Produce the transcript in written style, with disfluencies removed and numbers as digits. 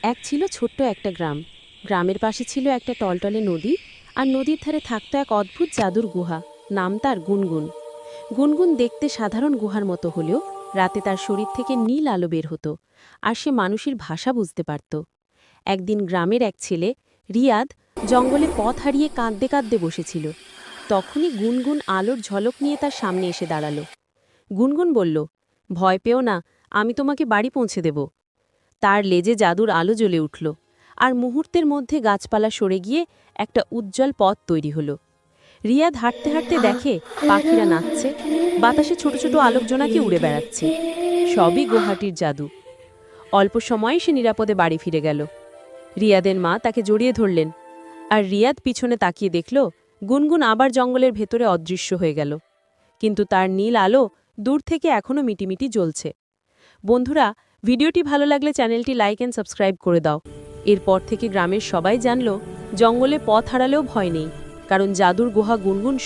এক ছিল ছোট্ট একটা গ্রাম। গ্রামের পাশে ছিল একটা টলটলে নদী, আর নদীর ধারে থাকতো এক অদ্ভুত জাদুর গুহা। নাম তার গুনগুন। গুনগুন দেখতে সাধারণ গুহার মতো হলেও রাতে তার শরীর থেকে নীল আলো বের হতো, আর সে মানুষের ভাষা বুঝতে পারত। একদিন গ্রামের এক ছেলে, রিয়াদ, জঙ্গলে পথ হারিয়ে কাঁদতে কাঁদতে বসেছিল। তখনই গুনগুন আলোর ঝলক নিয়ে তার সামনে এসে দাঁড়ালো। গুনগুন বলল, ভয় পেও না, আমি তোমাকে বাড়ি পৌঁছে দেব। তার লেজে জাদুর আলো জ্বলে উঠল, আর মুহূর্তের মধ্যে গাছপালা সরে গিয়ে একটা উজ্জ্বল পথ তৈরি হলো। রিয়াদ হাঁটতে হাঁটতে দেখে পাখিরা নাচছে, বাতাসে ছোট ছোট আলোকজোনাকি উড়ে বেড়াচ্ছে। সবই গুহাটির জাদু। অল্প সময়ে সে নিরাপদে বাড়ি ফিরে গেল। রিয়াদের মা তাকে জড়িয়ে ধরলেন, আর রিয়াদ পিছনে তাকিয়ে দেখল গুনগুন আবার জঙ্গলের ভেতরে অদৃশ্য হয়ে গেল। কিন্তু তার নীল আলো দূর থেকে এখনও মিটিমিটি জ্বলছে। বন্ধুরা, ভিডিওটি ভালো লাগলে চ্যানেলটি লাইক এন্ড সাবস্ক্রাইব করে দাও। এরপর থেকে গ্রামের সবাই জানল, জঙ্গলে পথ হারালেও ভয় নেই, কারণ জাদুর গুহা গুনগুন